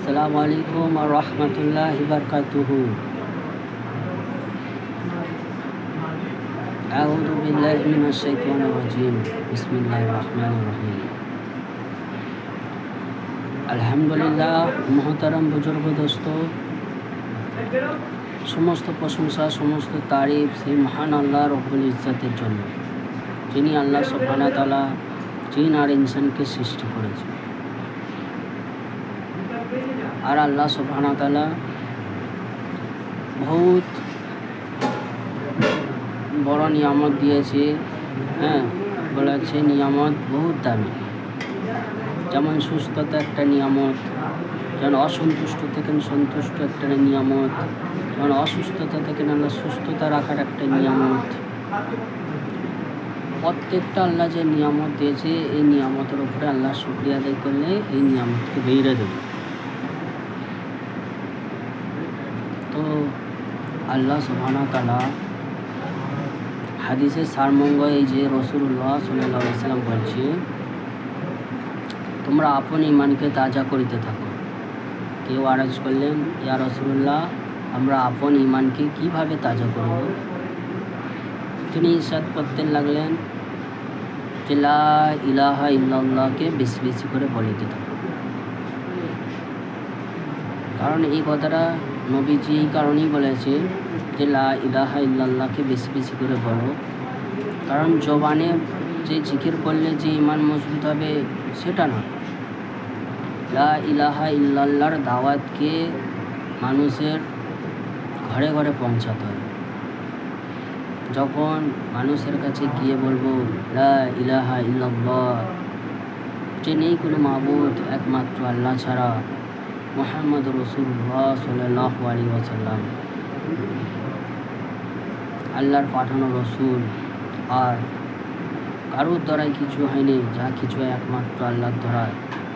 আসসালামু আলাইকুম ওয়া রাহমাতুল্লাহি ওয়া বারাকাতুহু। আউযু বিল্লাহি মিনাশ শাইতানির রাজিম। বিসমিল্লাহির রহমানির রহিম। আলহামদুলিল্লাহ। মুহতারাম বুজুর্গ দোস্ত, সমস্ত প্রশংসা, সমস্ত তারিফ সেই মহান আল্লাহ রব্বুল ইজ্জতের জন্য, যিনি আল্লাহ সুবহানাহু ওয়া তাআলা জিন আর ইনসানকে সৃষ্টি করেছে। আর আল্লাহ সুবহানাহু ওয়া তাআলা বহুত বড় নিয়ামত দিয়েছে। বলেছে নিয়ামত বহুত দামি। যেমন সুস্থতা একটা নিয়ামত, যেমন অসন্তুষ্ট থেকে সন্তুষ্ট একটা নিয়ামত, যেমন অসুস্থতা থেকে আল্লাহ সুস্থতা রাখার একটা নিয়ামত। প্রত্যেকটা আল্লাহ যে নিয়ামত দিয়েছে, এই নিয়ামতের উপরে আল্লাহ শুকরিয়া আদায় করলে এই নিয়ামতকে বেড়ে দেবে। তো আল্লাহ সুবহানাহু ওয়া তাআলা হাদিসের সারমঙ্গ এই যে রাসূলুল্লাহ সাল্লাল্লাহু আলাইহি ওয়াসাল্লাম বলছে, তোমরা আপন ঈমানকে তাজা করিতে থাকো। কেউ আরজ করলেন, ইয়া রাসূলুল্লাহ, আমরা আপন ঈমানকে কিভাবে তাজা করব? তিনি ইরশাদ করতে লাগলেন যে লা ইলাহা ইল্লাল্লাহকে বেশি বেশি করে বলিতে থাকো। কারণ এই কথাটা নবীজি এই কারণেই বলেছে যে লা ইলাহা ইল্লাল্লাহকে বেশি বেশি করে বলো। কারণ জবানে যে জিকির করলে যে ঈমান মজবুত হবে সেটা না। লা ইলাহা ইল্লাল্লাহর দাওয়াতকে মানুষের ঘরে ঘরে পৌঁছাতে হবে। যখন মানুষের কাছে গিয়ে বলবো লা ইলাহা ইল্লাল্লাহ, যে নেই কোনো মাবুদ একমাত্র আল্লাহ ছাড়া, মুহাম্মদ রাসূলুল্লাহ সাল্লাল্লাহু আলাইহি ওয়াসাল্লাম আল্লাহর পাঠানো রসুল, আর কারোর দ্বারাই কিছু হয়নি, যা কিছু হয় একমাত্র আল্লাহর দ্বারা।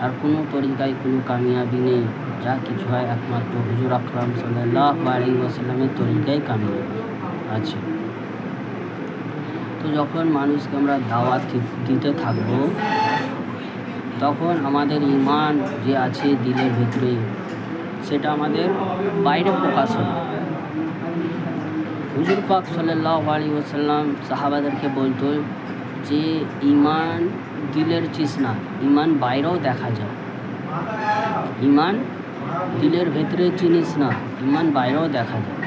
আর কোনো তরিকায় কোনো কামিয়াবি নেই, যা কিছু হয় একমাত্র হুজুর আকরাম সাল্লাল্লাহু আলাইহি ওয়াসাল্লামের তরিকায় কামিয়াবি আছে। তো যখন মানুষকে আমরা দাওয়াত দিতে থাকবো, তখন আমাদের ঈমান যে আছে দিলের ভিতরে, সেটা আমাদের বাইরে প্রকাশ হবে। হুজুর পাক সাল্লাল্লাহু আলাইহি ওয়াসাল্লাম সাহাবাদেরকে বলতো যে ঈমান দিলের চিজ না, ঈমান বাইরেও দেখা যায়। ঈমান দিলের ভেতরে জিনিস না, ঈমান বাইরেও দেখা যায়।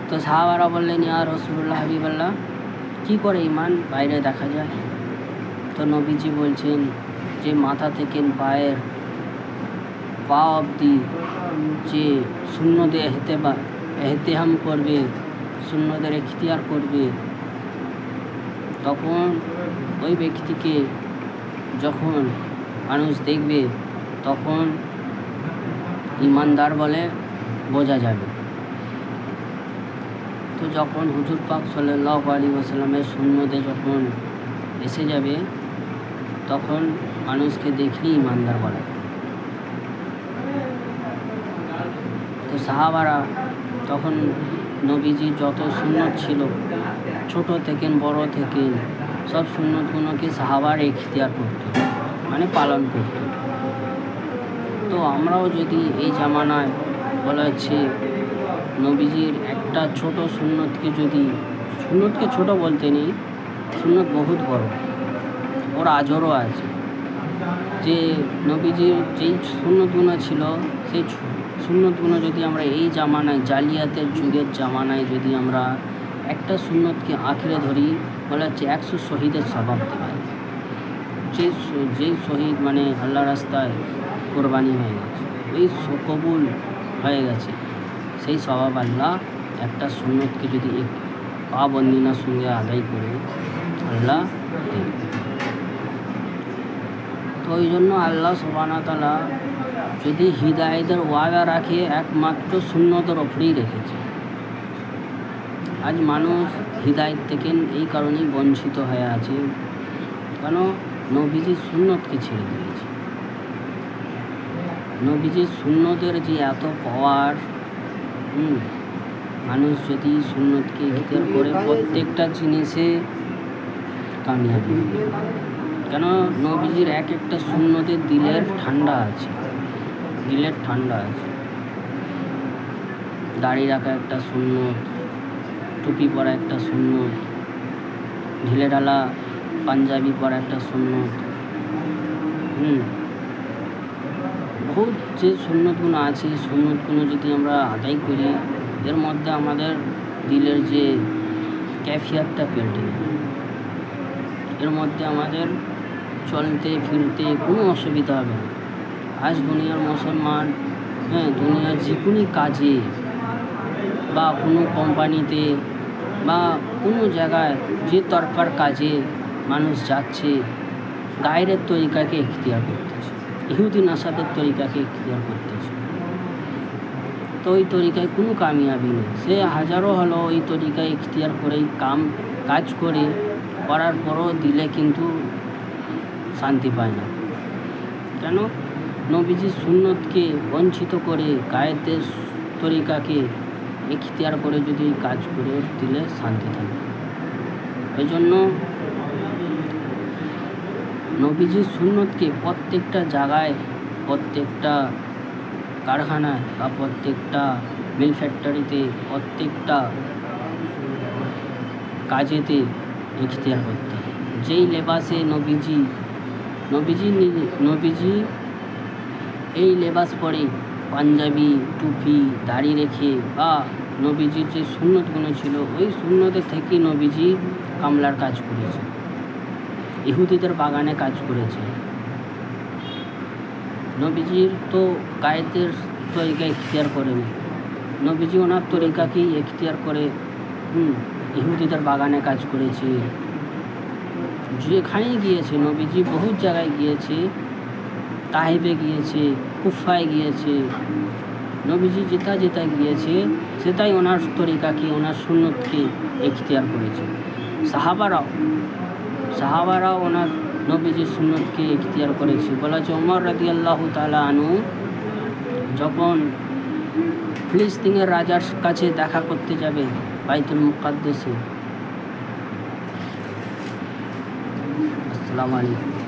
তো সাহাবারা বললেন, ইয়া রাসূলুল্লাহ, হাবিবাল্লাহ, কী করে ঈমান বাইরে দেখা যায়? তো নবীজি বলছেন যে মাথা থেকে পায়ের পা অবধি যে সুন্নতে এহতেহাম করবে, সুন্নতের ইখতিয়ার করবে, তখন ওই ব্যক্তিকে যখন মানুষ দেখবে, তখন ঈমানদার বলে বোঝা যাবে। তো যখন হুজুর পাক সাল্লাল্লাহু আলাইহি ওয়াসাল্লামের সুন্নতে যখন এসে যাবে, তখন মানুষকে দেখলেই ঈমানদার বলে। তো সাহাবারা তখন নবীজির যত সুন্নত ছিল, ছোট থেকে বড় থেকে সব সুন্নতগুলোকে সাহাবার ইখতিয়ার করত, মানে পালন করত। তো আমরাও যদি এই জামানায় বলা হচ্ছে নবীজির একটা ছোট সুন্নতকে ছোট বলতে নেই, সুন্নত বহুত বড়, ওর আজরও আছে। যে নবীজির যেই সুন্নতগুলো ছিল, সেই সুন্নতগুলো যদি আমরা এই জামানায়, জালিয়াতের যুগের জামানায় যদি আমরা একটা সুন্নতকে আঁকড়ে ধরি, বলা হচ্ছে 100 শহীদের স্বভাব দেবে। যেই শহীদ মানে আল্লাহ রাস্তায় কোরবানি হয়ে গেছে, ওই কবুল হয়ে গেছে, সেই স্বভাব আল্লাহ একটা সুন্নতকে যদি পাবন্দিনার সঙ্গে আদায় করে আল্লাহ দেবে। তো ওই জন্য আল্লাহ সুবহানাহু ওয়া তাআলা যদি হিদায়াতের ওয়াদা রাখে, একমাত্র সুন্নতের ওপরেই রেখেছে। আজ মানুষ হিদায়াত থেকে এই কারণেই বঞ্চিত হয়ে আছে, কেন নবীজির সুন্নতকে ছেড়ে দিয়েছে। নবীজির সুন্নতের যে এত পাওয়ার, মানুষ যদি সুন্নতকে ইখতিয়ার করে, প্রত্যেকটা জিনিসে কামিয়াবি হবে। কেন নবীজির এক একটা সুন্নতের দিলের ঠান্ডা আছে। দিলের ঠান্ডা আছে। দাড়ি রাখা একটা সুন্নত, টুপি পরা একটা সুন্নত, ঢিলে ঢালা পাঞ্জাবি পরা একটা সুন্নত। বহুত যে সুন্নতগুলো আছে, সুন্নতগুলো যদি আমরা আদায় করি, এর মধ্যে আমাদের দিলের যে ক্যাফিয়াতটা পেল্টে যাবে। এর মধ্যে আমাদের চলতে ফিরতে কোনো অসুবিধা হবে না। আজ দুনিয়ার মুসলমান দুনিয়ার যে কোনো কাজে বা কোনো কোম্পানিতে বা কোনো জায়গায় যে তরফার কাজে মানুষ যাচ্ছে, গায়রের তরিকাকে এখতিয়ার করতেছে, ইহুদি নাসাদের তরিকাকে এখতিয়ার করতেছে। তো ওই তরিকায় কোনো কামিয়াবি নেই। সে হাজারো হলো ওই তরিকায় এখতিয়ার করেই কাজ করার পরও দিলে কিন্তু শান্তি পায় না। কেন? নবীজির সুন্নতকে বঞ্চিত করে গায়েতের তরিকাকে এখতিয়ার করে যদি কাজ করে দিলে শান্তি থাকে। এই জন্য নবীজির সুন্নতকে প্রত্যেকটা জায়গায়, প্রত্যেকটা কারখানায় বা প্রত্যেকটা মিল ফ্যাক্টরিতে, প্রত্যেকটা কাজেতে এখতিয়ার করতে হবে। যেই লেবাসে নবীজি এই লেবাস পরে, পাঞ্জাবি, টুপি, দাড়ি রেখে বা নবীজির যে সুন্নতগুলো ছিল ওই সুন্নতের থেকে নবীজি কামলার কাজ করেছে, ইহুদিদের বাগানে কাজ করেছে। নবীজির তো গায়েতের তরিকা এখতিয়ার করেনি, নবীজি ওনার তরিকাকেই এখতিয়ার করে ইহুদিদের বাগানে কাজ করেছে। যেখানেই গিয়েছে নবীজি, বহুত জায়গায় গিয়েছে, তাইফে গিয়েছে, কুফায় গিয়েছে, নবীজি যেটা গিয়েছে সেটাই ওনার তরিকাকে, ওনার সুন্নতকে এখতিয়ার করেছে। সাহাবারাও ওনার নবীজির সুন্নতকে এখতিয়ার করেছে। বলা হচ্ছে ওমর রাদিয়াল্লাহু তাআলা আনহু যখন ফিলিস্তিনের রাজার কাছে দেখা করতে যাবে বাইতুল মুকাদ্দাসে। আসসালামু আলাইকুম।